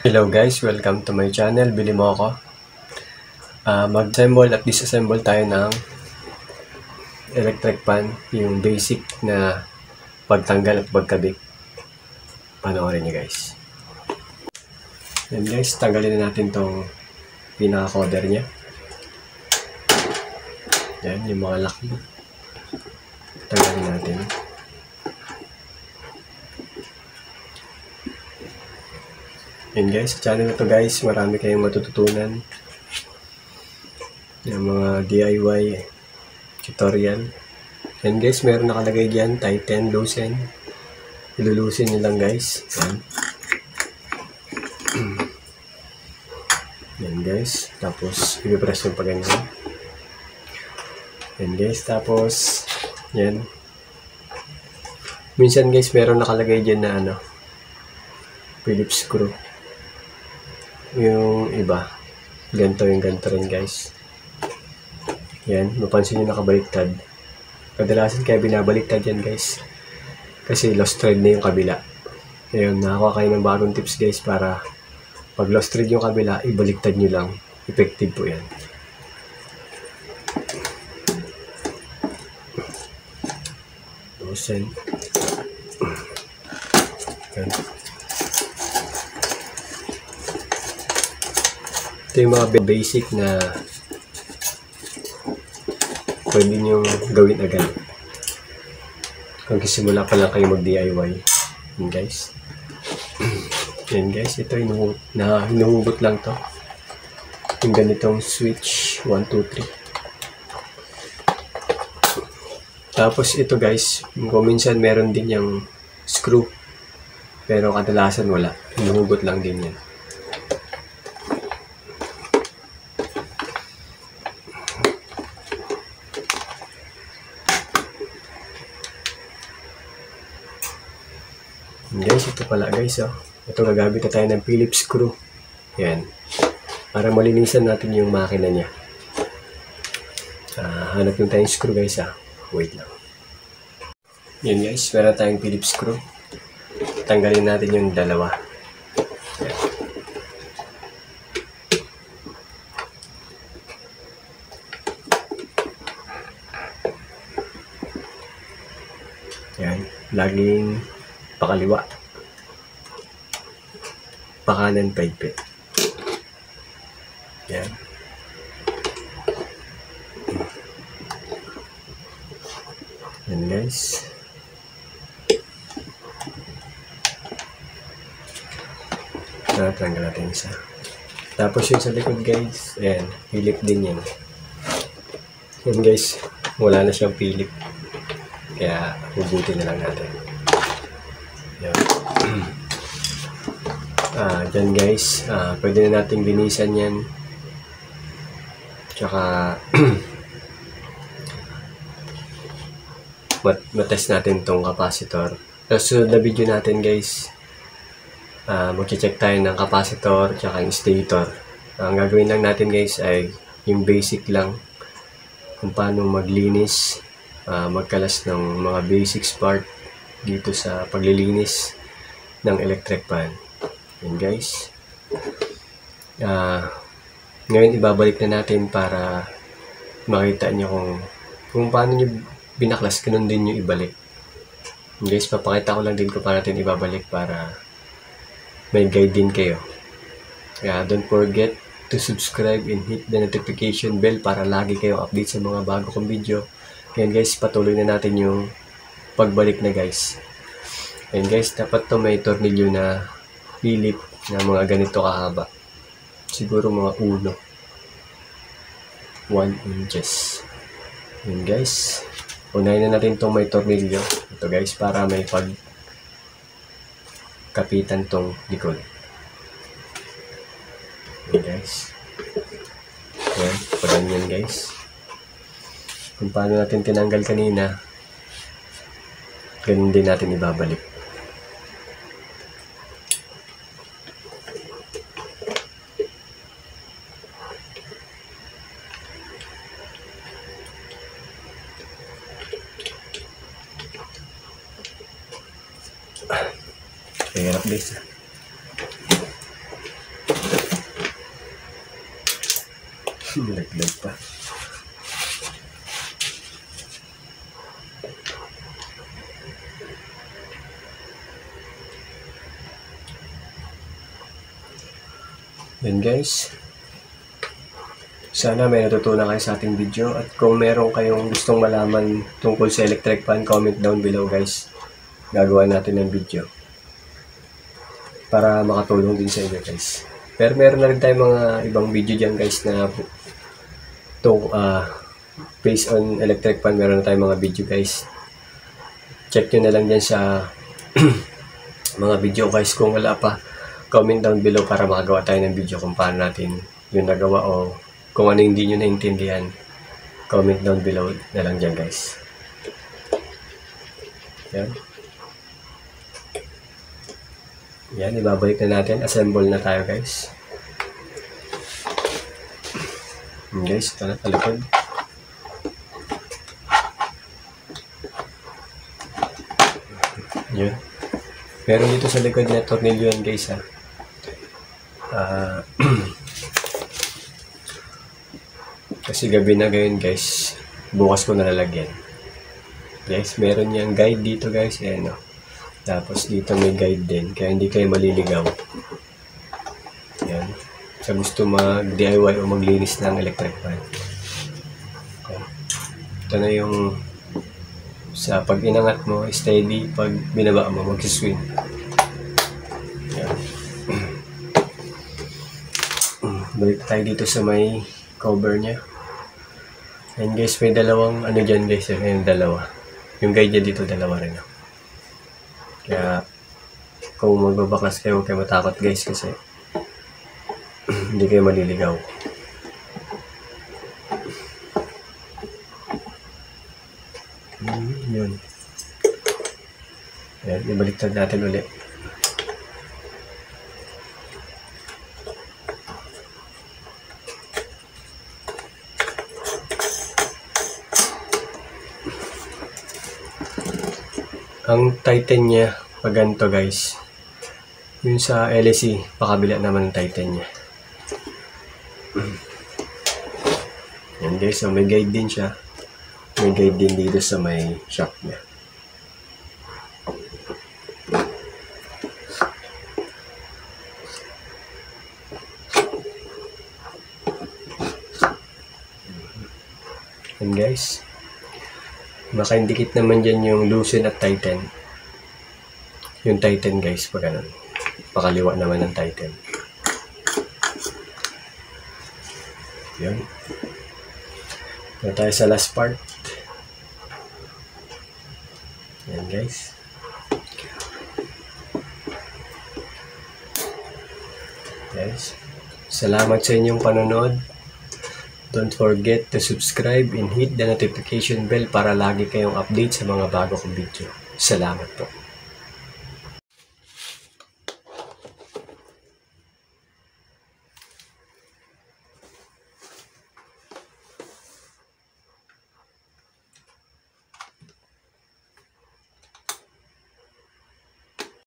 Hello guys, welcome to my channel. Bili mo ako. Mag-assemble at disassemble tayo ng electric fan, yung basic na pagtanggal at pagkabit. Panoorin niyo guys. Yan guys, tanggalin na natin tong pinaka-cover niya. Yan, yung mga lock mo. Tanggalin natin. Yan guys, sa channel na to guys, marami kayong matututunan. Yung mga DIY tutorial. Yan guys, meron nakalagay dyan, tighten, loosen. Ilulusin nyo lang guys. Yan. Yan guys, tapos i-press yung pag-ganyan. Yan guys, tapos yan. Minsan guys, meron nakalagay dyan na Phillips screw. Yung iba, ganito yung ganito rin guys. Yan, mapansin nyo nakabaliktad. Kadalasan kaya binabaliktad yan guys, kasi lost thread na yung kabila. Ayun, nakakuha kayo ng bagong tips guys, para pag lost thread yung kabila, ibaliktad nyo lang. Effective po yan. Loosen. Yan. Ito yung mga basic na pwede nyo gawin agad kung kisimula pa lang kayo mag-DIY. Yan guys. Yan guys, ito hinuhugot lang to. Yung ganitong switch 1, 2, 3. Tapos ito guys, kung minsan meron din yung screw, pero kadalasan wala. Hinuhugot lang din yan. Guys, ito pala guys, ito gagamit na tayo ng Phillips screw. Yan, para malinisan natin yung makina niya. Hanap yung tayong screw guys, wait lang. Yan guys, meron tayong Phillips screw. Tanggalin natin yung dalawa. Yan, laging pakaliwa, pakanan paigpit. Yan. Yan guys. Natanggal natin isa. Tapos yung sa likod guys, ayan, pilip din yan. Yan guys, wala na siyang pilip, kaya hugutin na lang natin. Yan. Dyan guys, pwede na natin linisan yan. Tsaka matest natin tong capacitor. Sa sunod na video natin guys, mag-check tayo ng capacitor tsaka yung stator. Ang gagawin lang natin guys ay yung basic lang, kung paano maglinis, magkalas ng mga basics part dito sa paglilinis ng electric fan. Yan guys. Ngayon ibabalik na natin para makita nyo kung paano nyo binaklas, ganun din nyo ibalik. Yan guys, papakita ko lang din kung paano natin ibabalik para may guide din kayo. Kaya don't forget to subscribe and hit the notification bell para lagi kayo update sa mga bago kong video. Yan guys, patuloy na natin yung pagbalik na guys. And guys, dapat to may tornilyo na Philip na mga ganito kahaba. Siguro mga 1 inches. And guys, unahin na natin tong may tornilyo. Ito guys, para may pagkapitan tong likod. And guys. Yan, paganyan guys. Kung paano natin tinanggal kanina, ganun din natin ibabalik. Hirap guys. Nilaglag pa. Yan guys. Sana may natutunan kayo sa ating video. At kung meron kayong gustong malaman tungkol sa electric fan, comment down below guys. Gagawa natin ng video para makatulong din sa inyo guys. Pero meron na rin tayong mga ibang video dyan guys na based on electric fan. Meron na tayong mga video guys. Check nyo na lang dyan sa mga video guys. Kung wala pa, comment down below para makagawa tayo ng video kung paano natin yung nagawa o kung ano hindi nyo naintindihan. Comment down below na lang dyan guys. Yan. Yan, ibabalik na natin. Assemble na tayo guys. Guys, ito na talikod. Yun. Meron dito sa likod na tornilyo yan guys ha. Kasi gabi na ngayon guys. Bukas ko nalalagyan. Guys, meron yung guide dito guys. Ayan o. Tapos dito may guide din. Kaya hindi kayo maliligaw. Ayan. Sa gusto mag-DIY o maglinis ng electric fan. Ayan. Ito na yung sa pag inangat mo, steady. Pag binaba mo, mag-swing. Ayan. Balik tayo dito sa may cover niya. And guys, may dalawang ano dyan guys. Yung dalawa. Yung guide niya dito, dalawa rin. Kaya, kung magbabaklas kayo, huwag kayo matakot guys kasi hindi kayo maliligaw. Yun. Ayan, ibaliktad natin ulit. Ang Titan niya, pag ganito guys, yun sa LSE, pakabila naman ang Titan niya. Yan guys, so may guide din siya. May guide din dito sa may shock niya. Yan guys. Makaindikit naman dyan yung loosen at tighten. Yung tighten guys, pag ganun. Pakaliwa naman ng tighten. Yun. Na tayo sa last part. Yan guys. Guys, salamat sa inyong panonood. Don't forget to subscribe and hit the notification bell para lagi kayong update sa mga bago kong video. Salamat po.